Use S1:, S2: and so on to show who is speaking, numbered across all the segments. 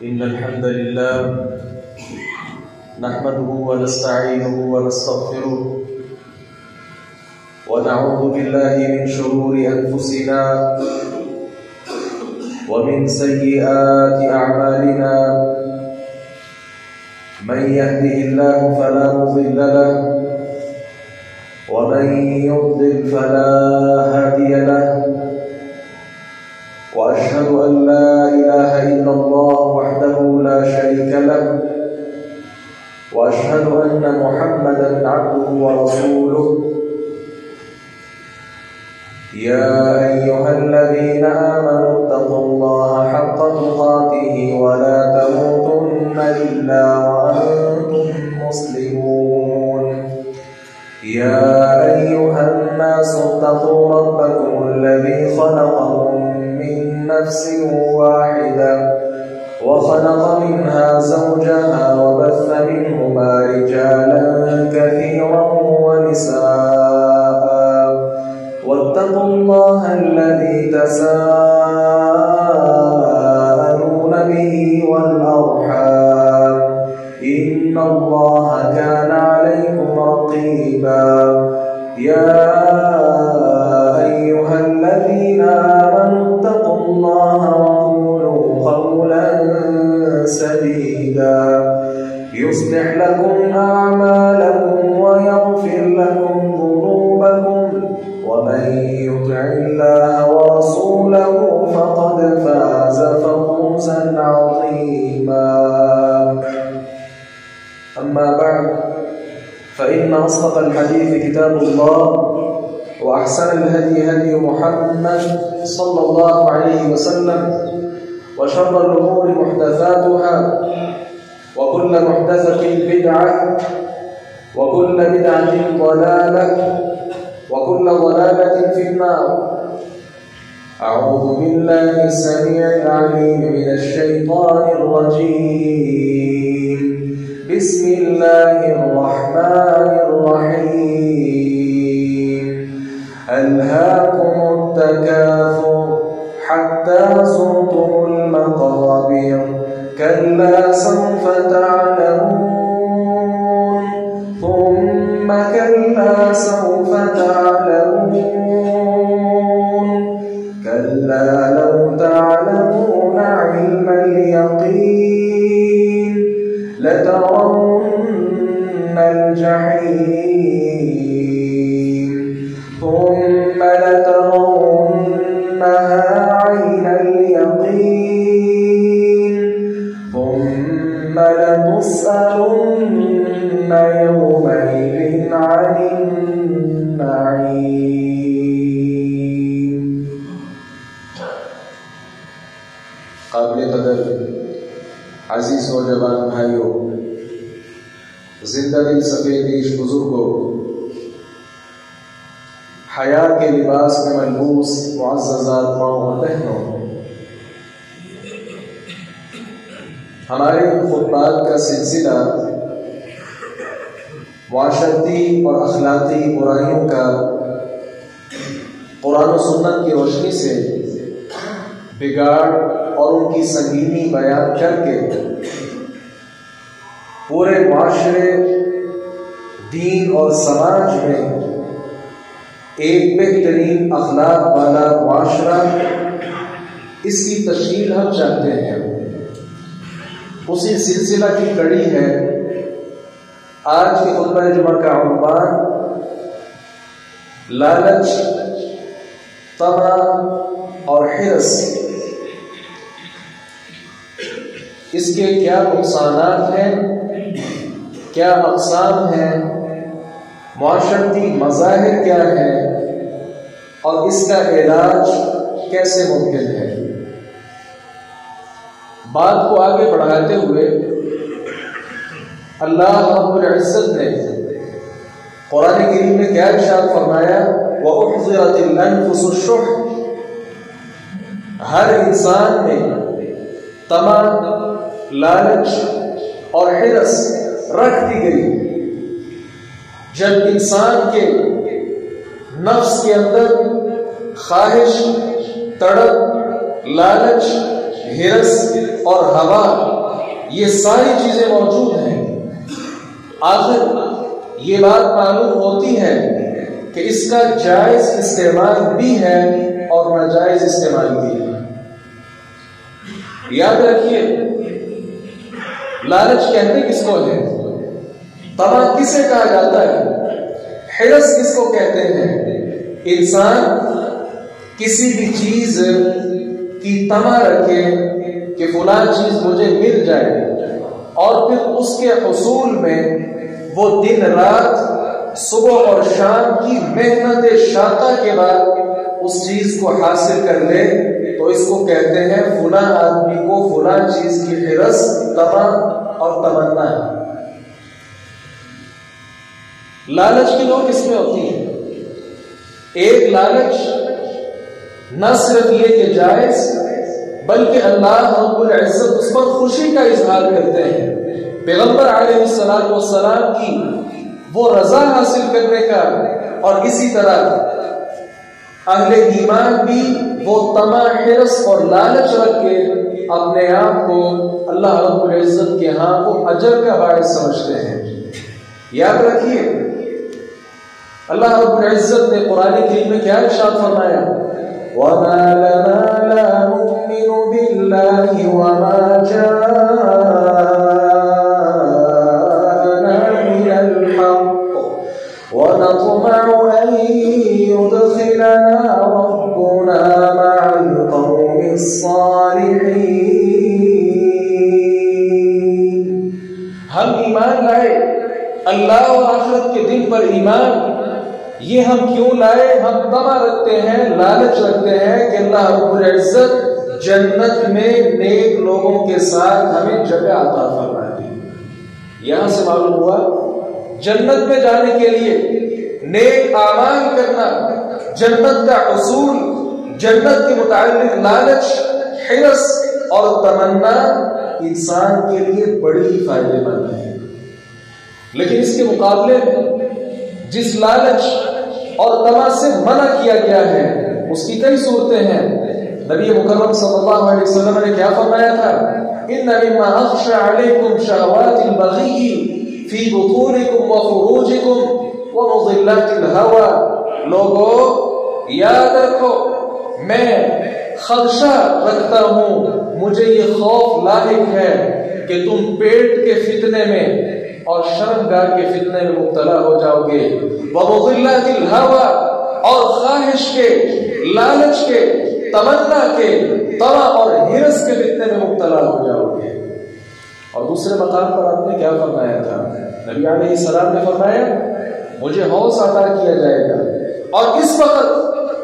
S1: إن الحمد لله نحمده ونستعينه ونستغفره ونعوذ بالله من شرور أنفسنا ومن سيئات أعمالنا من يهده الله فلا مضل له ومن يضلل فلا هادي له وأشهد أن لا إله إلا الله وحده لا شريك له وأشهد أن محمدا عبده ورسوله يا أيها الذين آمنوا اتقوا الله حق تقاته ولا تموتن إلا وأنتم مسلمون يا أيها الناس اتقوا ربكم الذي خلقكم من نفس واحدة وخلق منها زوجها وبث منهما رجالا كثيرا ونساء واتقوا الله الذي تساءلون به والأرحام إن الله كان عليكم رقيبا يا أيها الذين آمنوا اتقوا الله وقولوا قولا سديدا يصلح لكم أعمالكم ويغفر لكم ذنوبكم ومن يطع الله ورسوله فقد فاز فوزا عظيما أما بعد فإن أصدق الحديث كتاب الله وأحسن الهدي هدي محمد صلى الله عليه وسلم وشر الأمور محدثاتها وكل محدثة بدعة وكل بدعة ضلالة وكل ضلالة في النار. أعوذ بالله السميع العليم من الشيطان الرجيم. بسم الله الرحمن الرحيم. ألهاكم التكاثر حتى زرتم المقابر كلا سوف تعلمون ثم كلا سوف تعلمون كلا لو تعلمون علم اليقين لترون الجحيم ثم لترونها عين اليقين ثم لتسألن يومئذ عن النعيم. قابل قدر عزیز نوجوان بھائیوں، زندہ دل سفید دیش بزرگوں، حیا کے لباس میں ملبوس معززات ماؤں اور بہنوں، ہمارے خطبات کا سلسلہ معاشرتی اور اخلاقی برائیوں کا قرآن و سنت کی روشنی سے بگاڑ اور ان کی سنگینی بیان کر کے پورے معاشرے، دین اور سماج میں ایک بہترین اخلاق والا معاشرہ، اس کی تشکیل ہم چاہتے ہیں۔ اسی سلسلہ کی کڑی ہے آج کے خطبہ جمعہ کا عنوان لالچ، طمع اور حرص۔ اس کے کیا نقصانات ہیں، کیا اقسام ہیں، معاشرتی مظاہر کیا ہیں اور اس کا علاج کیسے ممکن ہے۔ بات کو آگے بڑھاتے ہوئے اللہ رب العزت نے قرآن کریم میں کیا ارشاد فرمایا؟ وَأُحْضِرَتِ الْأَنفُسُ الشُّحَّ، ہر انسان میں طمع، لالچ اور حرص رکھ دی گئی۔ جب انسان کے نفس کے اندر خواہش، تڑپ، لالچ ہرس اور ہوا، یہ ساری چیزیں موجود ہیں۔ آخر یہ بات معلوم ہوتی ہے کہ اس کا جائز استعمال بھی ہے اور ناجائز استعمال بھی ہے۔ یاد رکھیے، لالچ کہتے کس کو ہے؟ طمع کسے کہا جاتا ہے؟ ہرس کس کو کہتے ہیں؟ انسان کسی بھی چیز کی طمع رکھے کہ فلاں چیز مجھے مل جائے، اور پھر اس کے حصول میں وہ دن رات صبح اور شام کی محنت شاقہ کے بعد اس چیز کو حاصل کر لے، تو اس کو کہتے ہیں فلاں آدمی کو فلاں چیز کی ہرس، طمع اور تمنا ہے۔ لالچ کی نوع کس میں ہوتی ہے؟ ایک لالچ نہ صرف یہ کہ جائز، بلکہ اللہ رب العزت اس پر خوشی کا اظہار کرتے ہیں۔ پیغمبر علیہ السلام کی وہ رضا حاصل کرنے کا، اور اسی طرح اہل ایمان بھی وہ طمع، ہرس اور لالچ رکھ کے اپنے آپ کو اللہ رب العزت کے ہاں وہ اجر کا باعث سمجھتے ہیں۔ یاد رکھیے، اللہ رب العزت نے قرآن کریم میں کیا ارشاد فرمایا؟ وَمَا لَنَا لَا نُؤْمِنُ بِاللَّهِ وَمَا جَاءَنَا مِنَ الْحَقِّ وَنَطْمَعُ أَن يُدْخِلَنَا رَبُّنَا مَعَ الْقَوْمِ الصَّالِحِينَ۔ ہم ایمان لائے، اللہ اور آخرت کے دن پر ایمان، یہ ہم کیوں لائے؟ ہم طمع رکھتے ہیں، لالچ رکھتے ہیں کہ اللہ رب العزت جنت میں نیک لوگوں کے ساتھ ہمیں جگہ عطا فرمائے دی۔ یہاں سے معلوم ہوا جنت میں جانے کے لیے نیک اعمال کرنا، جنت کا حصول، جنت کے متعلق لالچ، ہرس اور تمنا انسان کے لیے بڑی فائدہ مند ہے۔ لیکن اس کے مقابلے میں جس لالچ اور طمع سے منع کیا گیا ہے، اس کی کئی صورتیں ہیں۔ نبی مکرم صلی اللہ علیہ وسلم نے کیا فرمایا تھا؟ ان مما اخشى عليكم شهوات البغي في بطونكم وفروجكم ومضلات الهوى۔ لوگوں یاد رکھو، میں خدشہ رکھتا ہوں، مجھے یہ خوف لاحق ہے کہ تم پیٹ کے فتنے میں اور شرمگاہ کے فتنے میں مبتلا ہو جاؤ گے، ومضلات الهوى، اور خواہش کے، لالچ کے، تمنا کے، طمع اور ہرس کے فتنے میں مبتلا ہو جاؤ گے۔ اور دوسرے مقام پر آپ نے کیا فرمایا تھا؟ نبی علیہ السلام نے فرمایا مجھے حوض عطا کیا جائے گا، اور اس وقت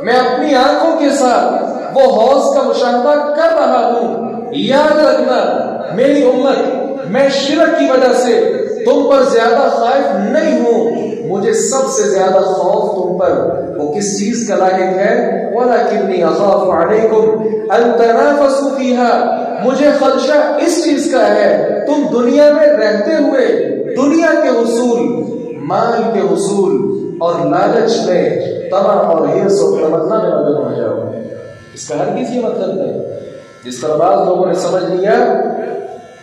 S1: میں اپنی آنکھوں کے ساتھ وہ حوض کا مشاہدہ کر رہا ہوں۔ یاد رکھنا میری امت، میں شرک کی وجہ سے تم پر زیادہ خائف نہیں ہوں، مجھے سب سے زیادہ خوف تم پر وہ کس چیز کا لاحق ہے؟ وَلَكِنِّي أَخَافُ عَلَيْكُمْ أَن تَنَافَسُوا فِيهَا، مجھے خدشہ اس چیز کا ہے تم دنیا میں رہتے ہوئے دنیا کے حصول، مال کے حصول اور لالچ میں، طمع اور ہرس و تمنا میں مگن ہو جاؤ گے۔ اس کا ہرگز یہ مطلب نہیں جس طرح بعض لوگوں نے سمجھ لیا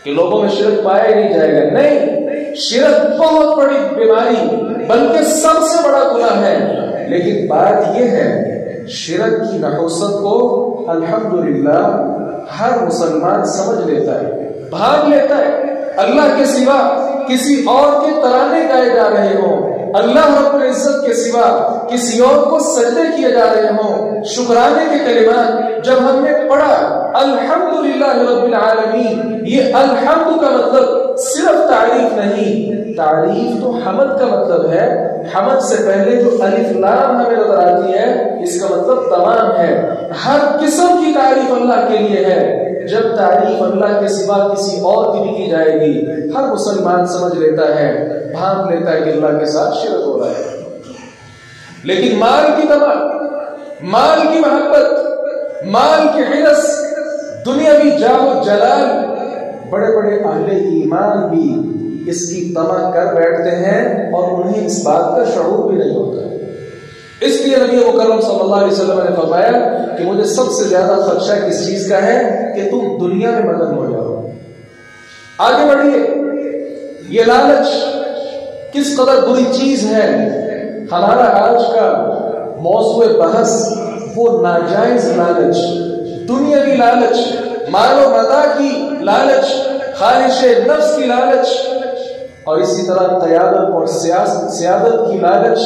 S1: کہ لوگوں میں شرک پایا ہی نہیں جائے گا۔ نہیں، شرک بہت بڑی بیماری بلکہ سب سے بڑا گناہ ہے، لیکن بات یہ ہے شرک کی نحوست کو الحمدللہ ہر مسلمان سمجھ لیتا ہے، بھاگ لیتا ہے۔ اللہ کے سوا کسی اور کے ترانے گائے جا رہے ہوں، اللہ رب العزت کے سوا کسی اور کو سجدے کیے جا رہے ہوں، شکرانے کے کلمات جب ہم نے پڑھا الحمدللہ رب العالمین، یہ الحمد کا مطلب صرف تعریف نہیں، تعریف تو حمد کا مطلب ہے۔ حمد سے پہلے جو الف لام ہمیں نظر آتی ہے، اس کا مطلب تمام ہے، ہر قسم کی تعریف اللہ کے لیے ہے۔ جب تعریف اللہ کے سوا کسی اور کی بھی کی جائے گی، ہر مسلمان سمجھ لیتا ہے، بھانپ لیتا ہے کہ اللہ کے ساتھ شرک ہو رہا ہے۔ لیکن مال کی طمع، مال کی محبت، مال کی ہرس، دنیاوی جاہ و جلال، بڑے بڑے اہل ایمان بھی اس کی طمع کر بیٹھتے ہیں اور انہیں اس بات کا شعور بھی نہیں ہوتا ہے۔ اس لیے نبی مکرم صلی اللہ علیہ وسلم نے فرمایا کہ مجھے سب سے زیادہ خدشہ کس چیز کا ہے کہ تم دنیا میں مگن ہو جاؤ۔ آگے بڑھیے، یہ لالچ کس قدر بری چیز ہے۔ ہمارا آج کا موضوع بحث وہ ناجائز لالچ، دنیاوی لالچ، مال و متاع کی لالچ، خواہش نفس کی لالچ، اور اسی طرح قیادت اور سیادت کی لالچ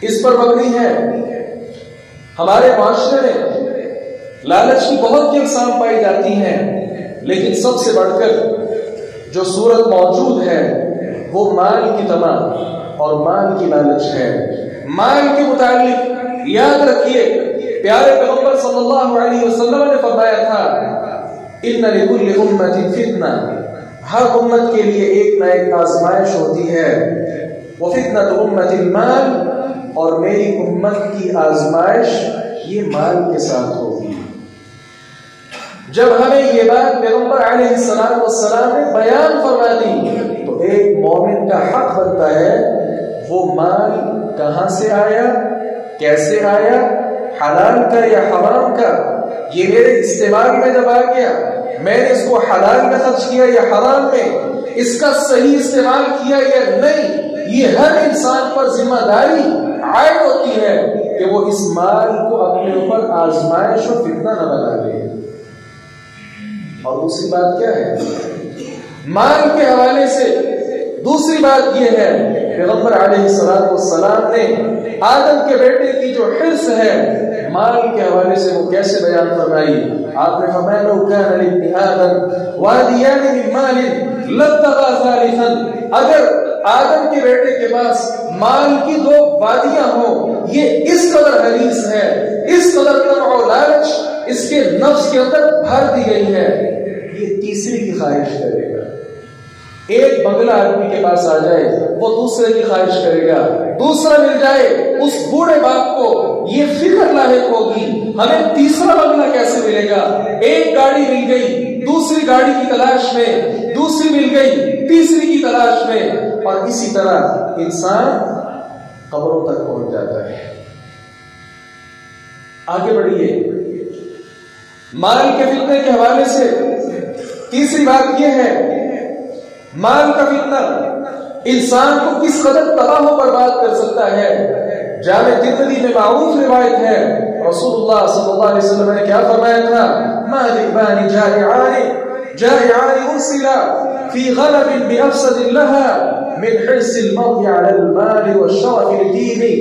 S1: اس پر مبنی ہے۔ ہمارے معاشرے میں لالچ کی بہت سی اقسام پائی جاتی ہیں، لیکن سب سے بڑھ کر جو صورت موجود ہے وہ مال کی طمع اور مال کی لالچ ہے۔ مال کے متعلق یاد رکھیے، پیارے پیغمبر صلی اللہ علیہ وسلم نے فرمایا تھا ان لکل امت فتنہ، ہر امت کے لیے ایک نہ ایک آزمائش ہوتی ہے، وفتنۃ امت المال، اور میری امت کی آزمائش یہ مال کے ساتھ ہوگی۔ جب ہمیں یہ بات پیغمبر علیہ السلام نے بیان فرما دی تو ایک مومن کا حق بنتا ہے وہ مال کہاں سے آیا، کیسے آیا، حلال کا یا حرام کا، یہ میرے استعمال میں جب آ گیا، میں نے اس کو حلال میں خرچ کیا یا حرام میں، اس کا صحیح استعمال کیا یا نہیں، یہ ہر انسان پر ذمہ داری عائد ہوتی ہے کہ وہ اس مال کو اپنے اوپر آزمائش و فتنہ نہ بنا لے۔ اور دوسری بات کیا ہے مال کے حوالے سے؟ دوسری بات یہ ہے، پیغمبر علیہ السلام نے آدم کے بیٹے کی جو حرص ہے مال کے حوالے سے وہ کیسے بیان فرمائی؟ آپ نے فرمایا لو کان لابن آدم وادیان من مال لابتغى ثالثا، اگر آدم کے بیٹے کے پاس مال کی دو وادیاں ہوں، یہ اس قدر حریص ہے، اس قدر طمع و لالچ اس کے نفس کے اندر بھر دی گئی ہے، یہ تیسری کی خواہش کرے گا۔ ایک بنگلہ آدمی کے پاس آ جائے وہ دوسرے کی خواہش کرے گا، دوسرا مل جائے اس بوڑھے باپ کو یہ فکر لاحق ہوگی ہمیں تیسرا بنگلہ کیسے ملے گا۔ ایک گاڑی مل گئی دوسری گاڑی کی تلاش میں، دوسری مل گئی تیسری کی تلاش میں، اور اسی طرح انسان قبروں تک پہنچ جاتا ہے۔ آگے بڑھیے، مال کے فتنے کے حوالے سے تیسری بات یہ ہے مال کا فتنہ انسان کو کس قدر تباہ و برباد کر سکتا ہے۔ جامع ترمذی میں معروف روایت ہے، رسول اللہ صلی اللہ علیہ وسلم نے کیا فرمایا تھا؟ ما ذئبان جائعان ارسلا فی غنم بافسد لها من حرص المرء على المال والشرف لدینه۔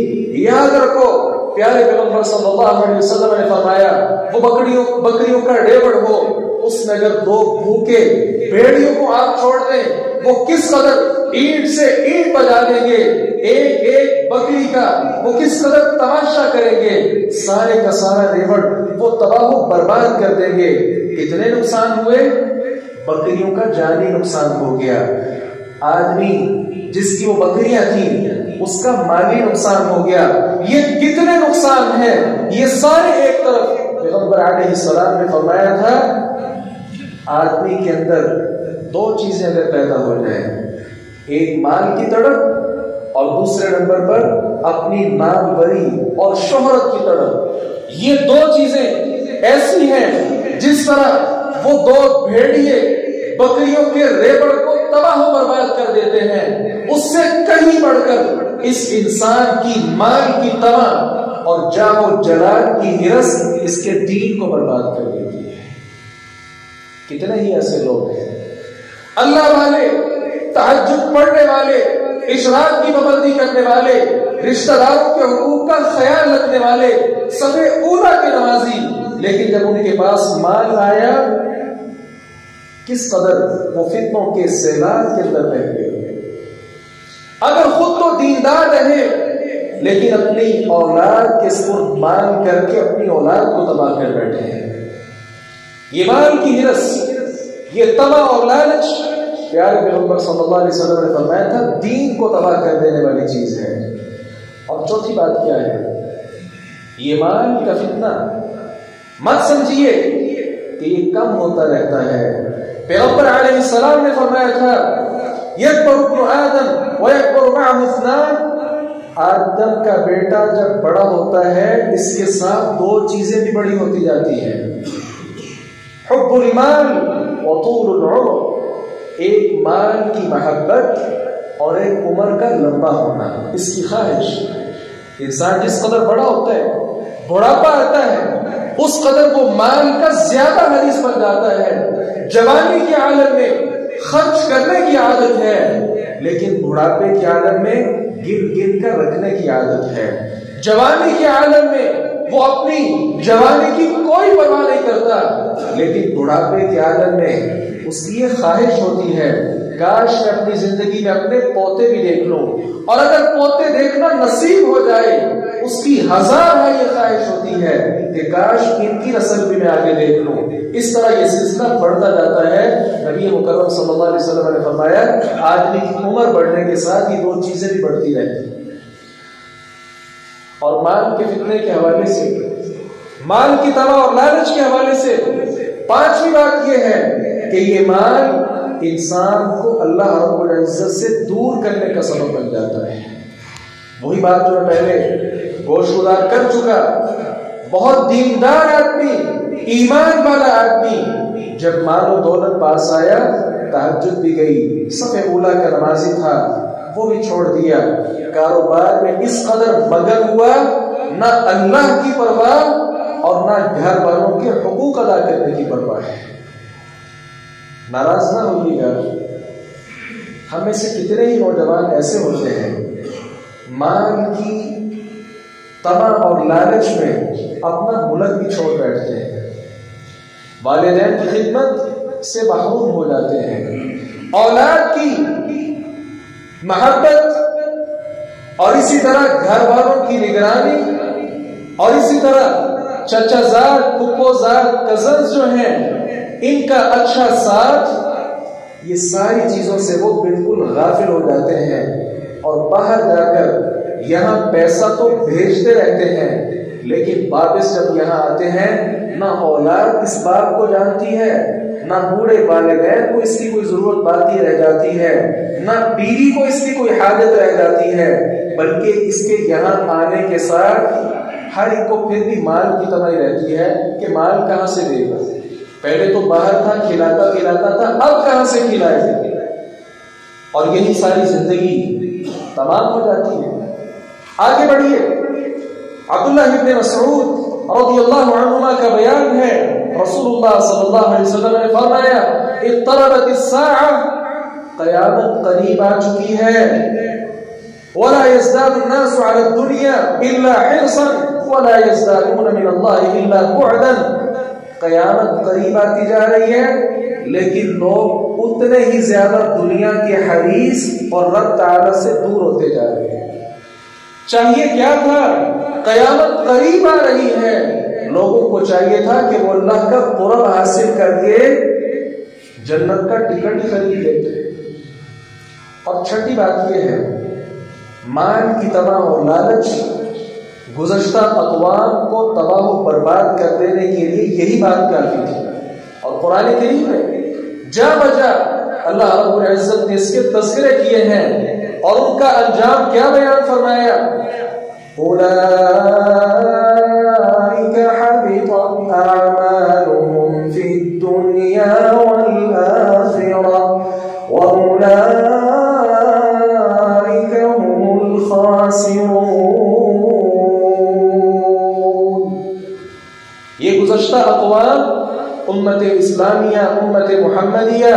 S1: یاد رکھو، پیارے پیغمبر صلی اللہ علیہ وسلم نے فرمایا وہ بکریوں کا ڈیوڑ ہو، اس میں اگر دو بھوکے بھیڑیوں کو آپ چھوڑ دیں وہ کس قدر اینٹ سے اینٹ بجا دیں گے، ایک ایک بکری کا وہ کس قدر تماشا کریں گے، سارے کا سارا ریوڑ وہ تباہ و برباد کر دیں گے۔ کتنے نقصان ہوئے؟ بکریوں کا جانی نقصان ہو گیا، آدمی جس کی وہ بکریاں تھیں اس کا مالی نقصان ہو گیا، یہ کتنے نقصان ہیں، یہ سارے ایک طرف۔ پیغمبر علیہ السلام نے فرمایا تھا آدمی کے اندر دو چیزیں اگر پیدا ہو جائیں، ایک مال کی تڑپ اور دوسرے نمبر پر اپنی نام بری اور شہرت کی تڑپ، یہ دو چیزیں ایسی ہیں جس طرح وہ دو بھیڑیے بکریوں کے ریبڑ کو تباہ و برباد کر دیتے ہیں، اس سے کہیں بڑھ کر اس انسان کی مال کی طمع اور جاہ و جلال کی ہرس اس کے دین کو برباد کر دیتی ہے۔ کتنے ہی ایسے لوگ ہیں اللہ والے، تہجد پڑھنے والے، اشراق کی پابندی کرنے والے، رشتہ داروں کے حقوق کا خیال رکھنے والے، صفے اولا کے نمازی، لیکن جب ان کے پاس مال آیا کس قدر وہ فتنوں کے سیلاب کے اندر بہ گئے۔ اگر خود تو دیندار رہے لیکن اپنی اولاد کے سپرد مال کر کے اپنی اولاد کو تباہ کر بیٹھے ہیں۔ یہ مال کی ہرس، یہ طمع اور لالچ، پیارے پیغمبر صلی اللہ علیہ وسلم نے فرمایا تھا دین کو تباہ کر دینے والی چیز ہے۔ اور چوتھی بات کیا ہے؟ یہ مال کا فتنہ مت سمجھیے کہ یہ کم ہوتا رہتا ہے۔ پیغمبر علیہ السلام نے فرمایا تھا یکبر ابن آدم ویکبر معه اثنان، آدم کا بیٹا جب بڑا ہوتا ہے اس کے ساتھ دو چیزیں بھی بڑی ہوتی جاتی ہیں، حب المال وطول العمر، ایک مال کی محبت اور ایک عمر کا لمبا ہونا، اس کی خواہش۔ انسان جس قدر بڑا ہوتا ہے، بڑھاپا آتا ہے، اس قدر وہ مال کا زیادہ حریص بن جاتا ہے۔ جوانی کے عالم میں خرچ کرنے کی عادت ہے، لیکن بڑھاپے کے عالم میں گر گر کر رکھنے کی عادت ہے۔ جوانی کے عالم میں وہ اپنی جوانی کی کوئی پرواہ نہیں کرتا، لیکن بڑھاپے کے عالم میں اس کی یہ خواہش ہوتی ہے کاش میں اپنی زندگی میں اپنے پوتے بھی دیکھ لوں، اور اگر پوتے دیکھنا نصیب ہو جائے اس کی ہزار ہے یہ خواہش ہوتی ہے کہ کاش ان کی نسل بھی میں آگے دیکھ لوں۔ اس طرح یہ سلسلہ بڑھتا جاتا ہے۔ نبی مکرم صلی اللہ علیہ وسلم نے فرمایا آدمی کی عمر بڑھنے کے ساتھ یہ دو چیزیں بھی بڑھتی رہتی ہیں۔ اور مال کے فتنے کے حوالے سے، مال کی طمع اور لالچ کے حوالے سے پانچویں بات یہ ہے کہ یہ مال انسان کو اللہ رب العزت سے دور کرنے کا سبب بن جاتا ہے۔ وہی بات جو میں پہلے گوش گزار کر چکا، بہت دیندار آدمی، ایمان والا آدمی جب مال و دولت پاس آیا، تہجد بھی گئی، صف اولا کا نمازی تھا وہ بھی چھوڑ دیا، کاروبار میں اس قدر مگن ہوا، نہ اللہ کی پرواہ اور نہ گھر والوں کے حقوق ادا کرنے کی پرواہ ہے۔ ناراض نہ ہوئیے گا، ہم میں سے کتنے ہی نوجوان ایسے ہوتے ہیں مال کی طمع اور لالچ میں اپنا ملک بھی چھوڑ بیٹھتے ہیں، والدین کی خدمت سے محروم ہو جاتے ہیں، اولاد کی محبت اور اسی طرح گھر والوں کی نگرانی اور اسی طرح چچا زاد، پھپھو زاد، کزنز جو ہیں ان کا اچھا ساتھ، یہ ساری چیزوں سے وہ بالکل غافل ہو جاتے ہیں، اور باہر جا کر یہاں پیسہ تو بھیجتے رہتے ہیں، لیکن واپس جب یہاں آتے ہیں نہ اولاد اس بات کو جانتی ہے، نہ بوڑھے والدین کو اس کی کوئی ضرورت باقی رہ جاتی ہے، نہ بیوی کو اس کی کوئی حاجت رہ جاتی ہے، بلکہ اس کے یہاں آنے کے ساتھ ہر ایک کو پھر بھی مال کی تمنا رہتی ہے کہ مال کہاں سے دے گا۔ پہلے تو باہر تھا، کھلاتا تھا، اب کہاں سے کھلائے گا، اور یہی ساری زندگی تمام ہو جاتی ہے۔ آگے بڑھیے، عبداللہ ابن مسعود رضی اللہ عنہما کا بیان ہے، رسول اللہ صلی اللہ علیہ وسلم نے فرمایا اقتربت الساعة، قیامت قریب آ چکی ہے، ولا يزداد الناس على الدنيا الا حرصا ولا يزدادون من الله الا بعدا، قیامت قریب آتی جا رہی ہے لیکن لوگ اتنے ہی زیادہ دنیا کے حریص اور رب تعالی سے دور ہوتے جا رہے ہیں۔ چاہیے کیا تھا؟ قیامت قریب آ رہی ہے، لوگوں کو چاہیے تھا کہ وہ اللہ کا قرب حاصل کر کے جنت کا ٹکٹ خرید لیتے۔ اور چھٹی بات یہ ہے، مال کی طمع اور لالچ گزشتہ اقوام کو تباہ و برباد کر دینے کے لیے یہی بات کافی تھی، اور قرآن کریم میں جا بجا اللہ رب العزت نے اس کے تذکرے کیے ہیں، اور ان کا انجام کیا بیان فرمایا؟ اولئک حبطت اعمالهم فی الدنیا والآخرہ واولئک هم الخاسرون۔ یہ گزشتہ اقوام امت اسلامیہ، امت محمدیہ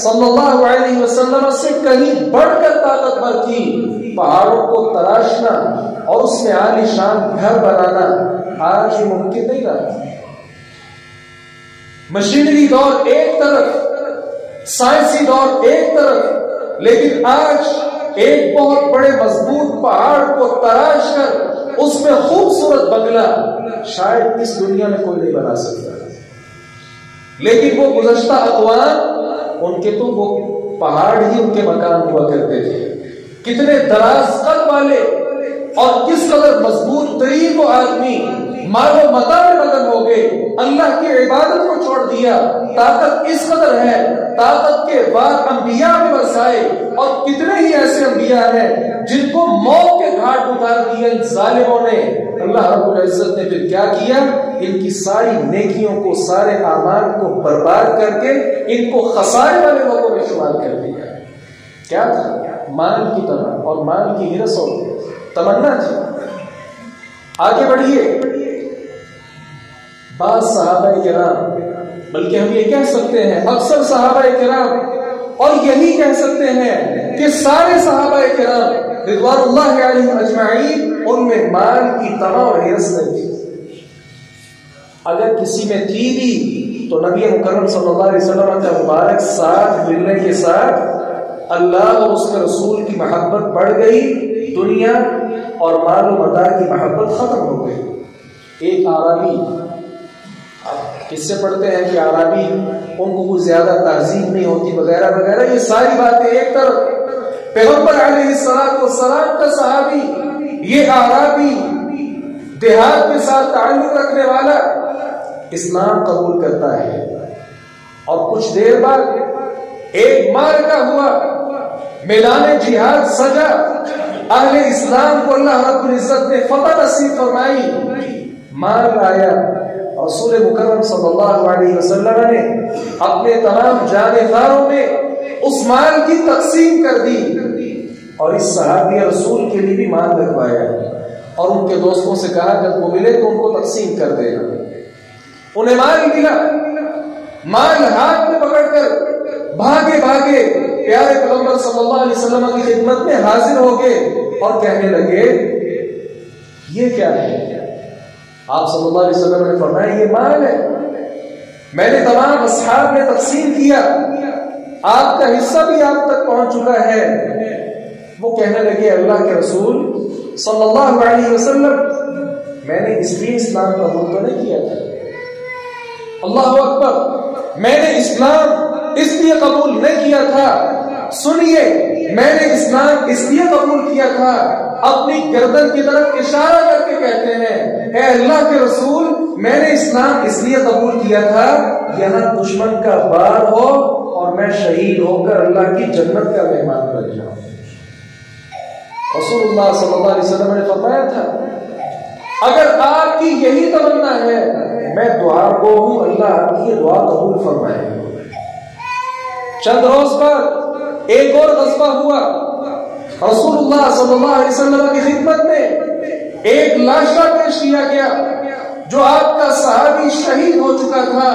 S1: صلی اللہ علیہ وسلم سے کہیں بڑھ کر طاقتور تھی۔ پہاڑوں کو تراشنا اور اس میں عالی شان گھر بنانا آج یہ ممکن نہیں رہا۔ مشینری دور ایک طرف، سائنسی دور ایک طرف، لیکن آج ایک بہت بڑے مضبوط پہاڑ کو تراش کر اس میں خوبصورت بنگلہ شاید اس دنیا میں کوئی نہیں بنا سکتا، لیکن وہ گزشتہ اقوام ان کے تو وہ پہاڑ ہی ان کے مکان ہوا کرتے تھے۔ کتنے دراز قد والے اور کس قدر مضبوط ترین وہ آدمی مال و متاع میں مگن ہو گئے، اللہ کی عبادت کو چھوڑ دیا. طاقت اس قدر ہے، طاقت کے بعد انبیاء میں برسائے، اور کتنے ہی ایسے انبیاء ہیں جن کو موت کے گھاٹ اتار دیا ان ظالموں نے. اللہ رب العزت نے پھر کیا کیا؟ ان کی ساری نیکیوں کو، سارے اعمال کو برباد کر کے ان کو خسارے والے لوگوں میں شمار کر دیا. کیا تھا؟ مال کی طرح اور مال کی ہرس اور تمنا تھی. آگے بڑھیے. بعض صحابہ کرام، بلکہ ہم یہ کہہ سکتے ہیں اکثر صحابہ کرام، اور یہی کہہ سکتے ہیں کہ سارے صحابہ کرام رضوان اللہ علیہم اجمعین، ان میں مال کی تما اور ہرس نہیں تھی. اگر کسی میں تھی بھی تو نبی مکرم صلی اللہ علیہ وسلم کا مبارک ساتھ ملنے کے ساتھ اللہ اور اس کے رسول کی محبت بڑھ گئی، دنیا اور مال و متاع کی محبت ختم ہو گئی. ایک عربی، کس سے پڑھتے ہیں کہ عربی ان کو کوئی زیادہ تہذیب نہیں ہوتی وغیرہ وغیرہ، یہ ساری باتیں ایک طرف. پیغمبر علیہ السلام کا صحابی، یہ عربی دیہات کے ساتھ تعلق رکھنے والا اسلام قبول کرتا ہے، اور کچھ دیر بعد ایک معرکہ ہوا، میدان جہاد سجا، اہل اسلام کو اللہ رب العزت نے فتح نصیب فرمائی، مال آیا. رسول مکرم صلی اللہ علیہ وسلم نے اپنے تمام جانبداروں میں اس مال کی تقسیم کر دی، اور اس صحابی رسول کے لیے بھی مال رکھوایا، اور ان کے دوستوں سے کہا جب وہ ملے تو ان کو تقسیم کر دینا. انہیں مال ملا، مال ہاتھ میں پکڑ کر بھاگے بھاگے پیارے پیغمبر صلی اللہ علیہ وسلم کی خدمت میں حاضر ہو گئے اور کہنے لگے یہ کیا ہے؟ آپ صلی اللہ علیہ وسلم نے فرمایا یہ مال ہے، میں نے تمام اصحاب میں تقسیم کیا، آپ کا حصہ بھی آپ تک پہنچ چکا ہے. وہ کہنے لگے اللہ کے رسول صلی اللہ علیہ وسلم، میں نے اس لیے اسلام قبول تو نہیں کیا تھا. اللہ اکبر، میں نے اسلام اس لیے قبول نہیں کیا تھا. سنیے، میں نے اسلام اس لیے قبول کیا تھا. اپنی گردن کی طرف اشارہ کر کے کہتے ہیں اے اللہ کے رسول، میں نے اسلام اس لیے قبول کیا تھا یہاں دشمن کا بار ہو اور میں شہید ہو کر اللہ کی جنت کا مہمان بن جاؤں. رسول اللہ صلی اللہ علیہ وسلم نے فرمایا تھا اگر آپ کی یہی تمنا ہے میں دعا گو ہوں، اللہ آپ کی دعا قبول فرمائے. چند روز بعد ایک اور غزوہ ہوا. رسول اللہ صلی اللہ علیہ وسلم کی خدمت میں ایک لاشا پیش کیا گیا جو آپ کا صحابی شہید ہو چکا تھا.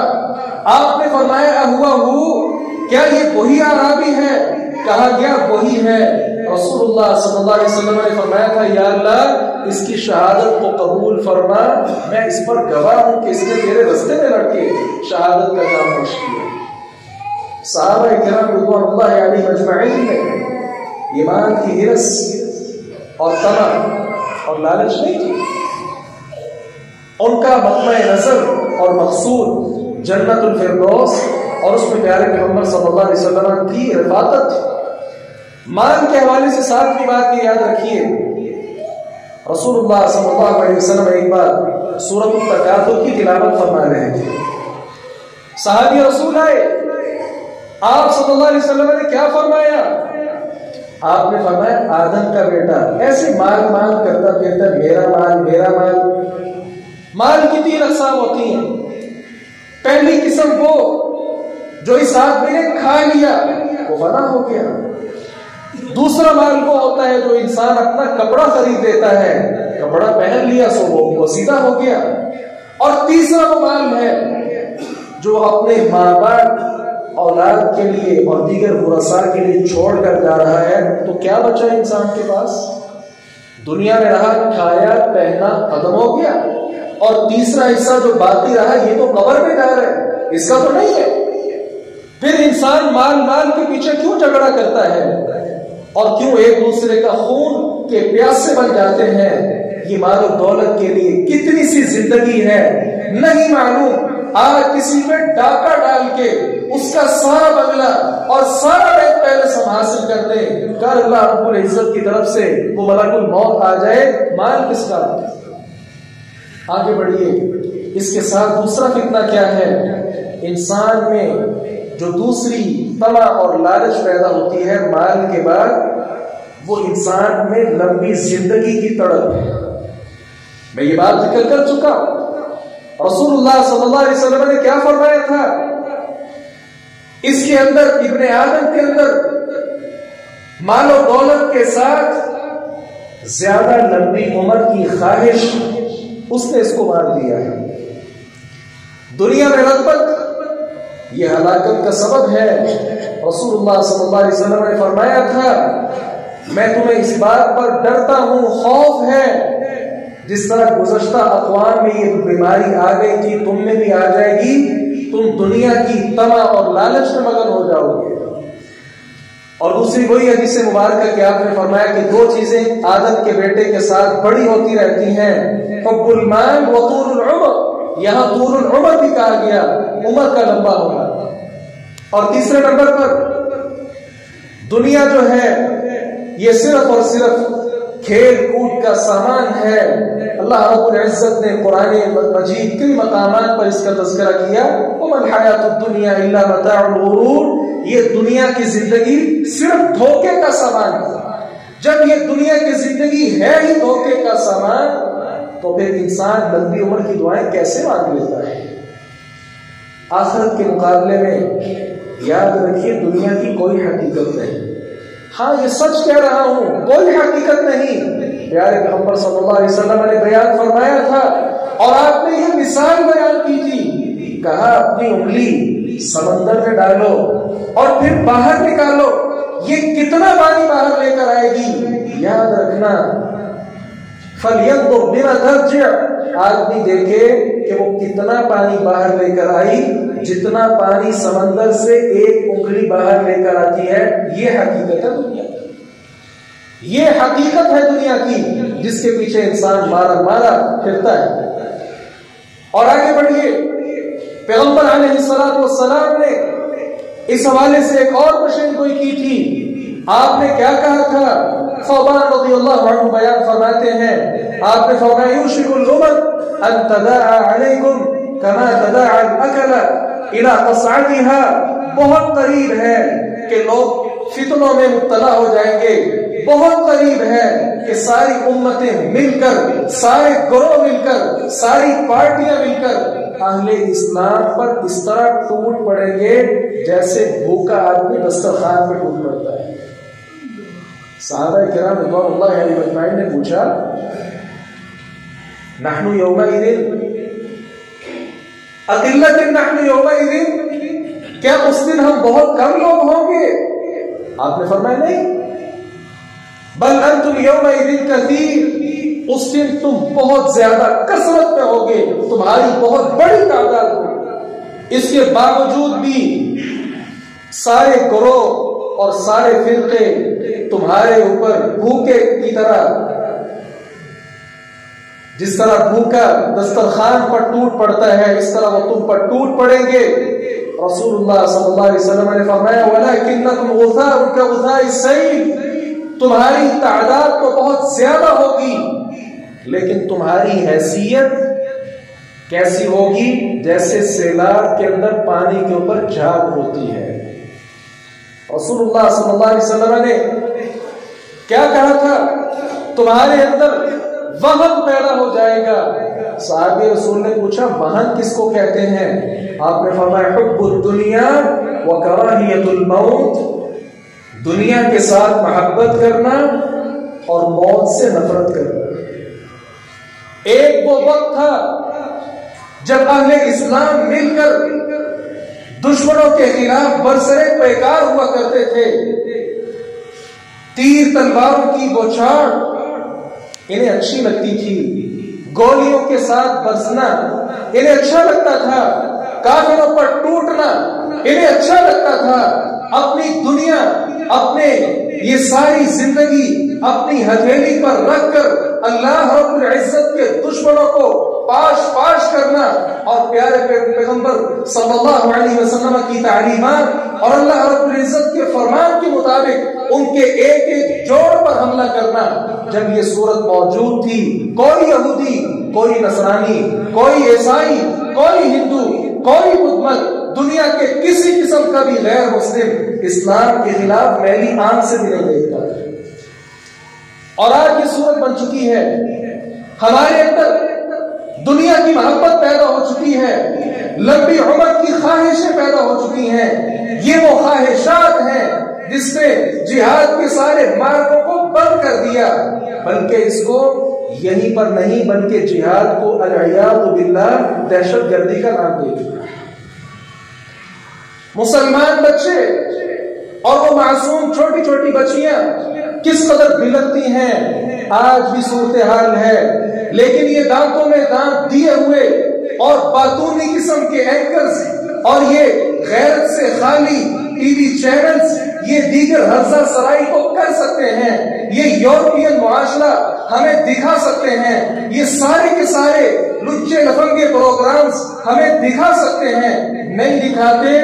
S1: آپ نے فرمایا ہوا کیا یہ وہی عربی ہے؟ کہا گیا وہی ہے. رسول اللہ صلی اللہ علیہ وسلم نے فرمایا تھا یا اللہ اس کی شہادت کو قبول فرما، میں اس پر گواہ ہوں کہ اس نے تیرے رستے میں لڑ کے شہادت کا کام پیش کیا. صحابہ کرام رضوان اللہ علیہم اجمعین نے ایمان کی ہرس اور طمع اور لالچ نہیں تھی. ان کا مطمع نظر اور مقصود جنت الفردوس اور اس میں پیارے پیغمبر صلی اللہ علیہ وسلم کی رفاقت تھی. مال کے حوالے سے ساتھ کی بات یہ یاد رکھیے، رسول اللہ صلی اللہ علیہ وسلم ایک بار سورۃ التکاثر کی تلاوت فرما رہے تھے. صحابی رسول آئے، آپ صلی اللہ علیہ وسلم نے کیا فرمایا؟ آپ نے فرمایا آدم کا بیٹا ایسے مال مال کرتا پھرتا، میرا مال میرا مال. مال کی 3 اقسام ہوتی ہیں. پہلی قسم وہ جو اس آدمی نے کھا لیا وہ فنا ہو گیا. دوسرا مال وہ ہوتا ہے جو انسان اپنا کپڑا خرید لیتا ہے، کپڑا پہن لیا سو وہ سیدھا ہو گیا. اور تیسرا وہ مال ہے جو اپنے ماں باپ اولاد کے لیے اور دیگر ورثاء کے لیے چھوڑ کر جا رہا ہے. تو کیا بچا انسان کے پاس؟ دنیا میں رہا، کھایا پہنا ختم ہو گیا، اور تیسرا حصہ جو باقی رہا یہ تو قبر میں جا رہا ہے، اس کا تو نہیں ہے. پھر انسان مال کے پیچھے کیوں جھگڑا کرتا ہے اور کیوں ایک دوسرے کا خون کے پیاسے بن جاتے ہیں؟ یہ مال و دولت کے لیے کتنی سی زندگی ہے نہیں معلوم. آج کسی پہ ڈاکہ ڈال کے اس کا سارا بنگلہ اور سارا پہلے سب حاصل کر لیں، کل اللہ رب العزت کی طرف سے وہ ملک الموت آ جائے، مال کس کا؟ آگے بڑھیے۔ اس کے ساتھ دوسرا فتنہ کیا ہے؟ انسان میں جو دوسری طمع اور لالچ پیدا ہوتی ہے مال کے بعد، وہ انسان میں لمبی زندگی کی تڑپ ہے۔ میں یہ بات ذکر کر چکا، رسول اللہ صلی اللہ علیہ وسلم نے کیا فرمایا تھا؟ اس کے اندر، ابن آدم کے اندر مال و دولت کے ساتھ زیادہ لمبی عمر کی خواہش، اس نے اس کو مار دیا ہے۔ دنیا میں رغبت یہ ہلاکت کا سبب ہے۔ رسول اللہ صلی اللہ علیہ وسلم نے فرمایا تھا، میں تمہیں اس بات پر ڈرتا ہوں، خوف ہے، جس طرح گزشتہ اقوام میں یہ بیماری آ گئی تھی تم میں بھی آ جائے گی، تم دنیا کی طمع اور لالچ میں مگن ہو جاؤ گے۔ اور دوسری وہی حدیث مبارکہ کہ آپ نے فرمایا کہ دو چیزیں آدم کے بیٹے کے ساتھ بڑی ہوتی رہتی ہیں، حب المال و طول العمر۔ یہاں طول العمر بھی کہا گیا، عمر کا لمبا ہونا۔ اور تیسرے نمبر پر دنیا جو ہے یہ صرف اور صرف کھیل کود کا سامان ہے۔ اللہ رب العزت نے قرآن مجید کئی مقامات پر اس کا تذکرہ کیا، وَمَا الْحَيَاةُ الدُّنْيَا إِلَّا مَتَاعُ الْغُرُورِ۔ یہ دنیا کی زندگی صرف دھوکے کا سامان ہے۔ جب یہ دنیا کی زندگی ہے ہی دھوکے کا سامان، تو پھر انسان لمبی عمر کی دعائیں کیسے مانگ لیتا ہے؟ آخرت کے مقابلے میں یاد رکھیے دنیا کی کوئی حقیقت نہیں۔ ہاں یہ سچ کہہ رہا ہوں، کوئی حقیقت نہیں۔ پیارے پیغمبر صلی اللہ علیہ وسلم نے بیان فرمایا تھا، اور آپ نے یہ مثال بیان کی تھی، کہا اپنی انگلی سمندر میں ڈالو اور پھر باہر نکالو، یہ کتنا پانی باہر لے کر آئے گی؟ یاد رکھنا، فَلْيَنْظُرْ بِمَا تَرْجِعُ۔ آدمی دیکھے کہ وہ کتنا پانی باہر لے کر آئی، جتنا پانی سمندر سے ایک انگلی باہر لے کر آتی ہے۔ یہ حقیقت ہے دنیا کی، یہ حقیقت ہے دنیا کی، جس کے پیچھے انسان مارا مارا پھرتا ہے۔ اور آگے بڑھیے، پیغمبر علیہ السلام نے اس حوالے سے ایک اور پیشین گوئی کی تھی۔ آپ نے کیا کہا تھا؟ ثوبان رضی اللہ عنہ بیان فرماتے ہیں، آپ نے فرمایا یوشک الامم ان تداعى علیکم کما تداعى الاکل الى قصعتها۔ بہت قریب ہے کہ لوگ فتنوں میں مبتلا ہو جائیں گے، بہت قریب ہے کہ ساری امتیں مل کر، سارے گروہ مل کر، ساری پارٹیاں مل کر اہل اسلام پر اس طرح ٹوٹ پڑیں گے جیسے بھوکا آدمی دسترخوان پہ ٹوٹ پڑتا ہے۔ صحابہ کرام رضوان اللہ علیہ اجمعین نے پوچھا، نحن یومئذ اقلۃ، نحن یومئذ، کیا اس دن ہم بہت کم لوگ ہوں گے؟ آپ نے فرمایا نہیں، بل انتم یومئذ کثیر، اس دن تم بہت زیادہ کثرت میں ہوگے، تمہاری بہت بڑی تعداد ہوگی۔ اس کے باوجود بھی سارے گروہ اور سارے فرقے تمہارے اوپر بھوکے کی طرح، جس طرح بھوکا دسترخوان پر ٹوٹ پڑتا ہے اس طرح وہ تم پر ٹوٹ پڑیں گے۔ رسول اللہ صلی اللہ علیہ وسلم نے فرمایا وَلَكِنَّكُمْ غُثَاءٌ كَغُثَاءِ السَّيْلِ، تمہاری تعداد تو بہت زیادہ ہوگی لیکن تمہاری حیثیت کیسی ہوگی؟ جیسے سیلاب کے اندر پانی کے اوپر جھاگ ہوتی ہے۔ رسول اللہ صلی اللہ علیہ وسلم نے کیا کہا تھا؟ تمہارے اندر وہن پیدا ہو جائے گا۔ صحابی رسول نے پوچھا وہن کس کو کہتے ہیں؟ آپ نے فرمایا حب الدنیا وکراہیت الموت، دنیا کے ساتھ محبت کرنا اور موت سے نفرت کرنا۔ ایک وہ وقت تھا جب اہل اسلام مل کر دشمنوں کے خلاف برسرے پیکار ہوا کرتے تھے، تیر تلواروں کی بوچھاڑ انہیں اچھی لگتی تھی، گولیوں کے ساتھ برسنا انہیں اچھا لگتا تھا، کافروں پر ٹوٹنا انہیں اچھا لگتا تھا۔ اپنی دنیا، اپنے یہ ساری زندگی اپنی ہتھیلی پر رکھ کر اللہ رب العزت کے دشمنوں کو پاش پاش کرنا اور پیارے پیغمبر صلی اللہ علیہ وسلم کی تعلیمات اور اللہ رب العزت کے فرمان کے مطابق ان کے ایک ایک جوڑ پر حملہ کرنا. جب یہ صورت موجود تھی، کوئی یہودی، کوئی نصرانی، کوئی عیسائی، کوئی ہندو، کوئی بدھ مت، دنیا کے کسی قسم کا بھی غیر مسلم اسلام کے خلاف میلی آنکھ سے بھی نہیں دیکھتا. اور آج یہ صورت بن چکی ہے، ہمارے اندر دنیا کی محبت پیدا ہو چکی ہے، لمبی عمر کی خواہشیں پیدا ہو چکی ہیں. یہ وہ خواہشات ہیں جس نے جہاد کے سارے مارگوں کو بند کر دیا، بلکہ اس کو یہیں پر نہیں بلکہ جہاد کو العیاذ باللہ دہشت گردی کا نام دے دیا. مسلمان بچے اور وہ معصوم چھوٹی چھوٹی بچیاں کس قدر بلکتی ہیں، آج بھی صورتحال ہے. لیکن یہ دانتوں میں دانت دیے ہوئے اور باطونی قسم کے اینکرز اور یہ غیرت سے خالی ٹی وی چینلز یہ دیگر ہرزہ سرائی کو کر سکتے ہیں، یہ یورپین معاشرہ ہمیں دکھا سکتے ہیں، یہ سارے کے سارے لچے لفنگے پروگرامز ہمیں دکھا سکتے ہیں. نہیں دکھاتے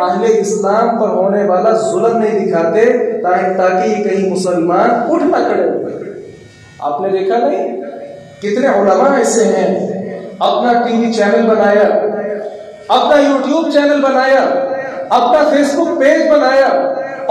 S1: اہل اسلام پر ہونے والا ظلم نہیں دکھاتے تاکہ یہ کہیں مسلمان اٹھ نہ کھڑے ہوئے. آپ نے دیکھا نہیں کتنے علماء ایسے ہیں اپنا ٹی وی چینل بنایا، اپنا یوٹیوب چینل بنایا، اپنا فیس بک پیج بنایا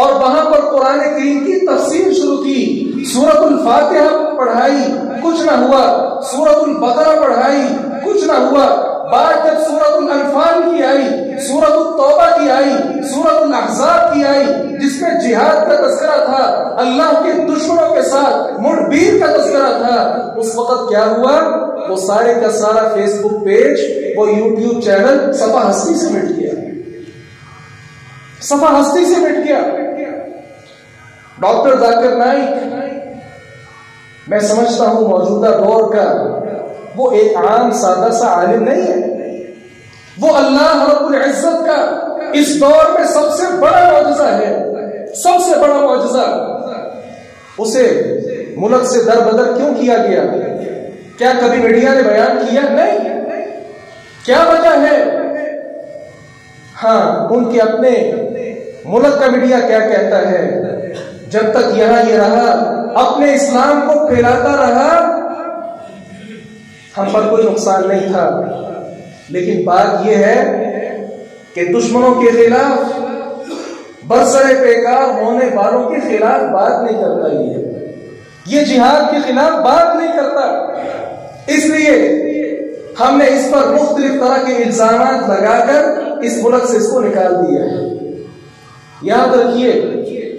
S1: اور وہاں پر قرآن کریم کی تفسیر شروع کی. سورۃ الفاتحہ پڑھائی، کچھ نہ ہوا. سورۃ البقرہ پڑھائی، کچھ نہ ہوا. بعد جب سورۃ الانفال کی آئی، سورۃ التوبہ کی آئی، سورۃ الاحزاب کی آئی جس میں جہاد کا تذکرہ تھا، اللہ کے دشمنوں کے ساتھ مڑبیر کا تذکرہ تھا، اس وقت کیا ہوا؟ وہ سارے کا سارا فیس بک پیج، وہ یوٹیوب چینل صفحہ ہستی سے مٹ گیا، صفحہ ہستی سے مٹ گیا. ڈاکٹر ذاکر نائک میں سمجھتا ہوں موجودہ دور کا وہ ایک عام سادہ سا عالم نہیں ہے، وہ اللہ رب العزت کا اس دور میں سب سے بڑا معجزہ ہے، سب سے بڑا معجزہ. اسے ملک سے در بدر کیوں کیا گیا؟ کیا کبھی میڈیا نے بیان کیا؟ نہیں. کیا وجہ ہے؟ ہاں ان کے اپنے ملک کا میڈیا کیا کہتا ہے؟ جب تک یہاں یہ رہا اپنے اسلام کو پھیلاتا رہا ہم پر کوئی نقصان نہیں تھا. لیکن بات یہ ہے کہ دشمنوں کے خلاف برسر پیکار ہونے والوں کے خلاف بات نہیں کرتا، یہ جہاد کے خلاف بات نہیں کرتا. اس لیے ہم نے اس پر مختلف طرح کے الزامات لگا کر اس ملک سے اس کو نکال دیا ہے. یاد رکھیے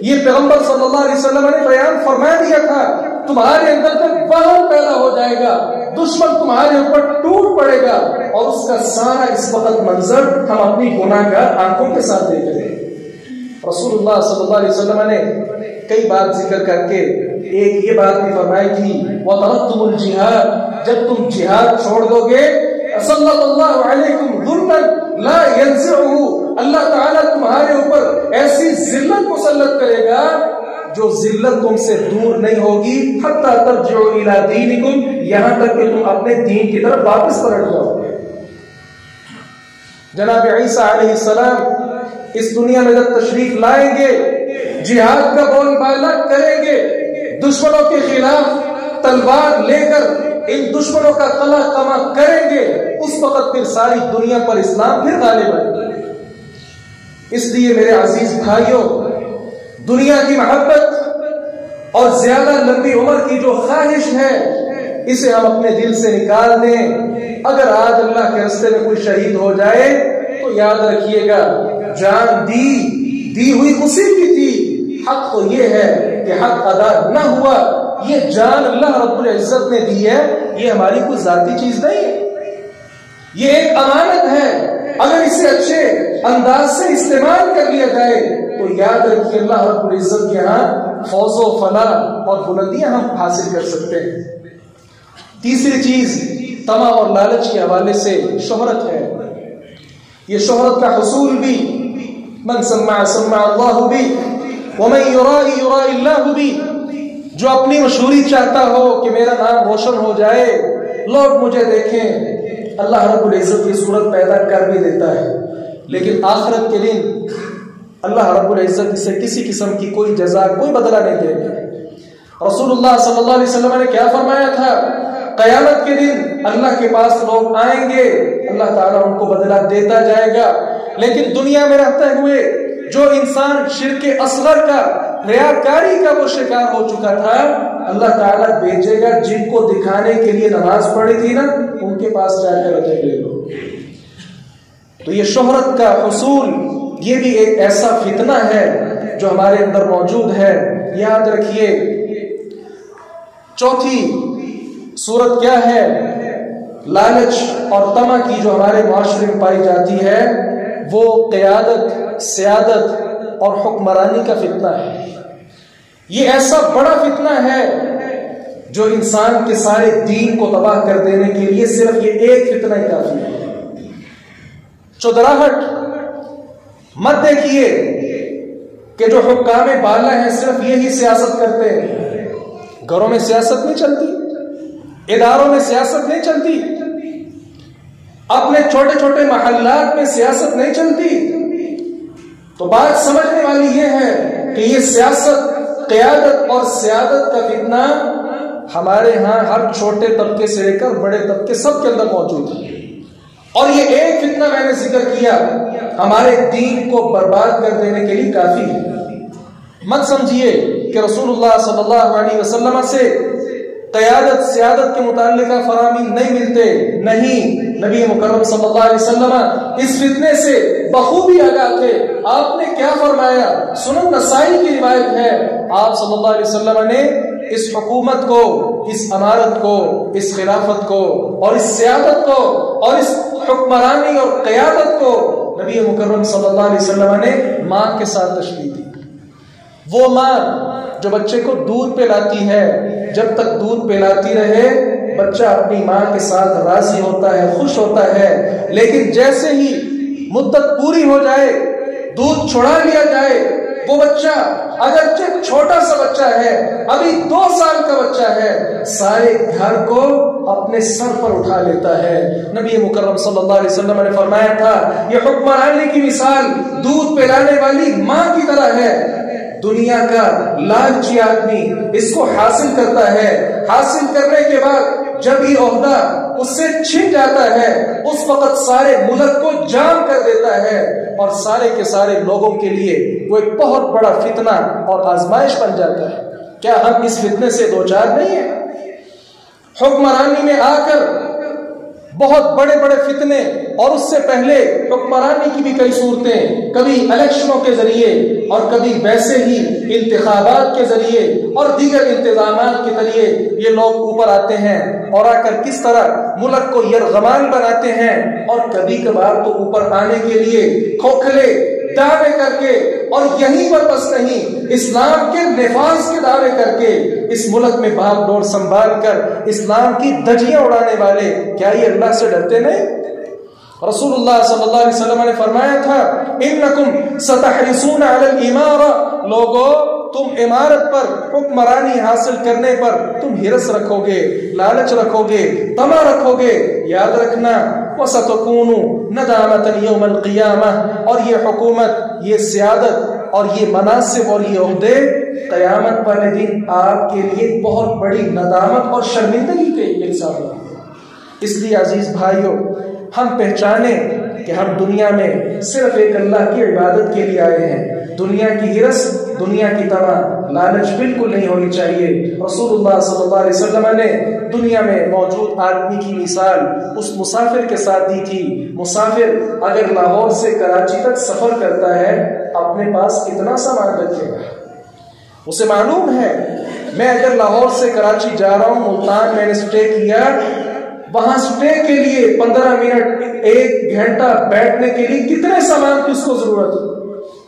S1: یہ پیغمبر صلی اللہ علیہ وسلم نے بیان فرما دیا تھا، تمہارے اندر جب وہن پیدا ہو جائے گا دشمن تمہارے اوپر ٹوٹ پڑے گا. اور اس کا سارا اس وقت منظر ہم اپنی گناہ گار آنکھوں کے ساتھ دیکھ رہے ہیں. رسول اللہ صلی اللہ علیہ وسلم نے کئی بات ذکر کر کے ایک یہ بات بھی فرمائی تھی، وَتَرَكْتُمُ الْجِهَادَ، جب تم جہاد چھوڑ دو گے سَلَّطَ اللَّهُ عَلَيْكُمْ ظُلًّا لَا يَنزِعُهُ، اللہ تعالیٰ تمہارے اوپر ایسی ذلت مسلط کرے گا جو ذلت تم سے دور نہیں ہوگی، حَتَّى تَرْجِعُوا إِلَىٰ دِينِكُمْ، یہاں تک کہ تم اپنے دین کی طرف واپس پلٹ جاؤ. جناب عیسیٰ علیہ السلام اس دنیا میں جب تشریف لائیں گے، جہاد کا بول بالا کریں گے، دشمنوں کے خلاف تلوار لے کر ان دشمنوں کا قلع قمع کریں گے، اس وقت پھر ساری دنیا پر اسلام پھر غالب آئے گا. اس لیے میرے عزیز بھائیوں، دنیا کی محبت اور زیادہ لمبی عمر کی جو خواہش ہے اسے ہم اپنے دل سے نکال دیں. اگر آج اللہ کے راستے میں کوئی شہید ہو جائے تو یاد رکھیے گا جان دی ہوئی اسی کی تھی. حق تو یہ ہے کہ حق ادا نہ ہوا، یہ جان اللہ رب العزت نے دی ہے، یہ ہماری کوئی ذاتی چیز نہیں ہے، یہ ایک امانت ہے. اگر اسے اچھے انداز سے استعمال کر لیا جائے تو یاد رکھیے اللہ رب العزت کے ہاں فوز و فلاح اور بلندیاں ہم حاصل کر سکتے ہیں. تیسری چیز طمع اور لالچ کے حوالے سے شہرت ہے. یہ شہرت کا حصول بھی من سمع سمع اللہ بھی ومن یرائی یرائی اللہ بھی، جو اپنی مشہوری چاہتا ہو کہ میرا نام روشن ہو جائے، لوگ مجھے دیکھیں، اللہ رب العزت یہ صورت پیدا کر بھی دیتا ہے، لیکن آخرت کے دن اللہ رب العزت اسے کسی قسم کی کوئی جزا، کوئی بدلہ نہیں دے گا۔ رسول اللہ صلی اللہ علیہ وسلم نے کیا فرمایا تھا؟ قیامت کے دن اللہ کے پاس لوگ آئیں گے، اللہ تعالیٰ ان کو بدلہ دیتا جائے گا، لیکن دنیا میں رہتے ہوئے جو انسان شرک اصغر کا، ریاکاری کا وہ شکار ہو چکا تھا، اللہ تعالیٰ بھیجے گا جن کو دکھانے کے لیے نماز پڑھی تھی نا، ان کے پاس جا کر اجر لے لو۔ تو یہ شہرت کا حصول، یہ بھی ایک ایسا فتنہ ہے جو ہمارے اندر موجود ہے۔ یاد رکھیے، چوتھی صورت کیا ہے؟ لالچ اور طمع کی جو ہمارے معاشرے میں پائی جاتی ہے، وہ قیادت، سیادت اور حکمرانی کا فتنہ ہے۔ یہ ایسا بڑا فتنہ ہے جو انسان کے سارے دین کو تباہ کر دینے کے لیے صرف یہ ایک فتنہ ہی کافی ہے۔ چودراہٹ مت دیکھیے کہ جو حکام بالا ہیں صرف یہی سیاست کرتے ہیں، گھروں میں سیاست نہیں چلتی، اداروں میں سیاست نہیں چلتی، اپنے چھوٹے چھوٹے محلات میں سیاست نہیں چلتی۔ تو بات سمجھنے والی یہ ہے کہ یہ سیاست، قیادت اور سیادت کا فتنہ ہمارے ہاں ہر چھوٹے طبقے سے لے کر بڑے طبقے سب کے اندر موجود ہے، اور یہ ایک فتنہ میں نے ذکر کیا ہمارے دین کو برباد کر دینے کے لیے کافی ہے۔ مت سمجھیے کہ رسول اللہ صلی اللہ علیہ وسلم سے قیادت، سیادت کے متعلقہ فرامی نہیں ملتے، نہیں، نبی مکرم صلی اللہ علیہ وسلم اس فتنے سے بخوبی آگاہ تھے۔ آپ نے کیا فرمایا؟ سنن نسائی کی روایت ہے، آپ صلی اللہ علیہ وسلم نے اس حکومت کو، اس امارت کو، اس خلافت کو اور اس سیادت کو اور اس حکمرانی اور قیادت کو نبی مکرم صلی اللہ علیہ وسلم نے ماں کے ساتھ تشبیہ دی۔ وہ ماں جو بچے کو دودھ پلاتی ہے، جب تک دودھ پلاتی رہے بچہ اپنی ماں کے ساتھ راضی ہوتا ہے، خوش ہوتا ہے، لیکن جیسے ہی مدت پوری ہو جائے، دودھ چھڑا لیا جائے، وہ بچہ اگرچہ چھوٹا سا بچہ ہے، ابھی 2 سال کا بچہ ہے، سارے گھر کو اپنے سر پر اٹھا لیتا ہے۔ نبی مکرم صلی اللہ علیہ وسلم نے فرمایا تھا، یہ حکمرانی کی مثال دودھ پلانے والی ماں کی طرح ہے۔ دنیا کا لالچی آدمی اس کو حاصل کرتا ہے، حاصل کرنے کے بعد جب یہ عہدہ اس سے چھن جاتا ہے، اس وقت سارے ملک کو جام کر دیتا ہے، اور سارے کے سارے لوگوں کے لیے وہ ایک بہت بڑا فتنہ اور آزمائش بن جاتا ہے۔ کیا ہم اس فتنے سے دوچار نہیں ہیں؟ حکمرانی میں آ کر بہت بڑے بڑے فتنے، اور اس سے پہلے حکمرانی کی بھی کئی صورتیں، کبھی الیکشنوں کے ذریعے اور کبھی ویسے ہی انتخابات کے ذریعے اور دیگر انتظامات کے ذریعے یہ لوگ اوپر آتے ہیں اور آ کر کس طرح ملک کو یرغمال بناتے ہیں، اور کبھی کبھار تو اوپر آنے کے لیے کھوکھلے دعوے کر کے، اور یہیں پر بس نہیں، اسلام کے نفاذ کے دعوے کر کے اس ملک میں بھاگ دوڑ سنبھال کر اسلام کی دھجیاں اڑانے والے، کیا یہ اللہ سے ڈرتے نہیں؟ رسول اللہ صلی اللہ علیہ وسلم نے فرمایا تھا، انکم ستحرسون علی الامارہ، لوگو تم امارت پر، حکمرانی حاصل کرنے پر تم حرص رکھو گے، لالچ رکھو گے، طمع رکھو گے، یاد رکھنا وَسَتَكُونُ نَدَامَةً يَوْمَ الْقِيَامَةِ، اور یہ حکومت، یہ سیادت اور یہ مناصب اور یہ عہدے قیامت والے دن آپ کے لیے بہت بڑی ندامت اور شرمندگی کے ایک ساتھ۔ اس لیے عزیز بھائیوں، ہم پہچانیں کہ ہم دنیا میں صرف ایک اللہ کی عبادت کے لیے آئے ہیں۔ دنیا کی حرص، دنیا کی طمع، لالچ بالکل نہیں ہونی چاہیے۔ رسول اللہ صلی اللہ علیہ وسلم نے دنیا میں موجود آدمی کی مثال اس مسافر کے ساتھ دی تھی۔ مسافر اگر لاہور سے کراچی تک سفر کرتا ہے، اپنے پاس کتنا سامان رکھے گا؟ اسے معلوم ہے میں اگر لاہور سے کراچی جا رہا ہوں، ملتان میں نے سٹے کیا، وہاں سٹے کے لیے 15 منٹ 1 گھنٹہ بیٹھنے کے لیے کتنے سامان کی اس کو ضرورت ہے۔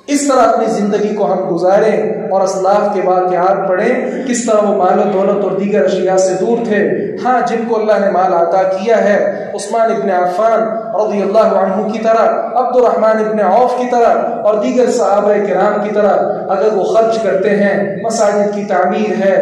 S1: اس طرح اپنی زندگی کو ہم گزاریں اور اسلاف کے واقعات پڑھیں، کس طرح وہ مال و دولت اور دیگر اشیاء سے دور تھے۔ ہاں، جن کو اللہ نے مال عطا کیا ہے، عثمان ابن عفان رضی اللہ عنہ کی طرح، عبد الرحمن ابن عوف کی طرح اور دیگر صحابہ کرام کی طرح اگر وہ خرچ کرتے ہیں، مساجد کی تعمیر ہے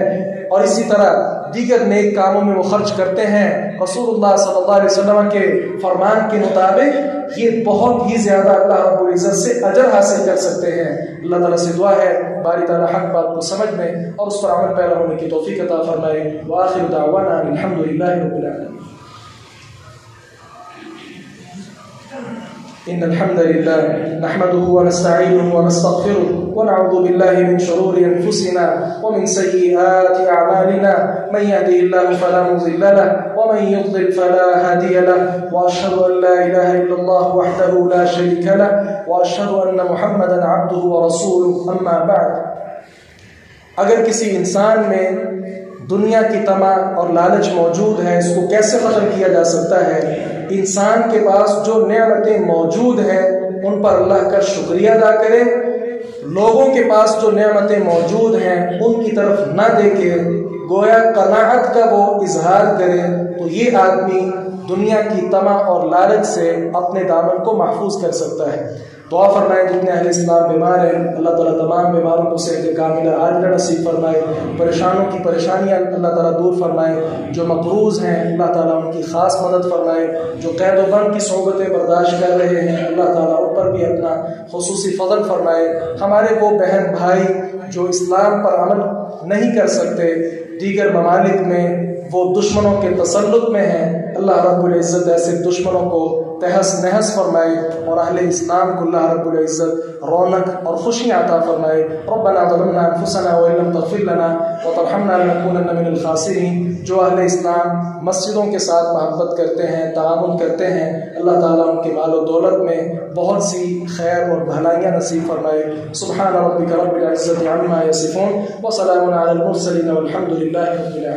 S1: اور اسی طرح دیگر نیک کاموں میں وہ خرچ کرتے ہیں رسول اللہ صلی اللہ علیہ وسلم کے فرمان کے مطابق، یہ بہت ہی زیادہ اللہ رب العزت سے اجر حاصل کر سکتے ہیں۔ اللہ تعالیٰ سے دعا ہے باری تعالیٰ حق بات کو سمجھنے اور اس پر عمل پیرا ہونے کی توفیق عطا فرمائے۔ وآخر دعوانا الحمد للہ رب العالمین۔ إن الحمد لله نحمده ونستعينه ونستغفره ونعوذ بالله من شرور أنفسنا ومن سيئات أعمالنا، من يهده الله فلا مضل له ومن يضلل فلا هادي له، وأشهد أن لا إله إلا الله وحده لا شريك له، وأشهد أن محمدا عبده ورسوله، أما بعد۔ اگر کسی انسان میں دنیا کی طمع اور لالچ موجود ہے، اس کو کیسے ختم کیا جا سکتا ہے؟ انسان کے پاس جو نعمتیں موجود ہیں ان پر اللہ کا شکریہ ادا کرے، لوگوں کے پاس جو نعمتیں موجود ہیں ان کی طرف نہ دیکھے، گویا قناعت کا وہ اظہار کرے، تو یہ آدمی دنیا کی طمع اور لالچ سے اپنے دامن کو محفوظ کر سکتا ہے۔ دعا فرمائیں جتنے اہل اسلام بیمار ہیں اللہ تعالیٰ تمام بیماروں کو صحت کاملہ عاجلہ نصیب فرمائے، پریشانوں کی پریشانیاں اللہ تعالیٰ دور فرمائے، جو مقروض ہیں اللہ تعالیٰ ان کی خاص مدد فرمائے، جو قید و بند کی صحبتیں برداشت کر رہے ہیں اللہ تعالیٰ ان پر بھی اپنا خصوصی فضل فرمائے۔ ہمارے وہ بہن بھائی جو اسلام پر عمل نہیں کر سکتے، دیگر ممالک میں وہ دشمنوں کے تسلط میں ہیں، اللہ رب العزت ایسے دشمنوں کو تہس نہس فرمائے اور اہل اسلام کو اللہ رب العزت رونق اور خوشی عطا فرمائے۔ ربنا ظلمنا انفسنا وان لم تغفر لنا وترحمنا لنكونن من الخاسرین۔ جو اہل اسلام مسجدوں کے ساتھ محبت کرتے ہیں، تعاون کرتے ہیں، اللہ تعالیٰ ان کے مال و دولت میں بہت سی خیر اور بھلائیاں نصیب فرمائے۔ سبحان ربک رب العزت عما یصفون وسلام علی المرسلین والحمد للہ رب العالمین۔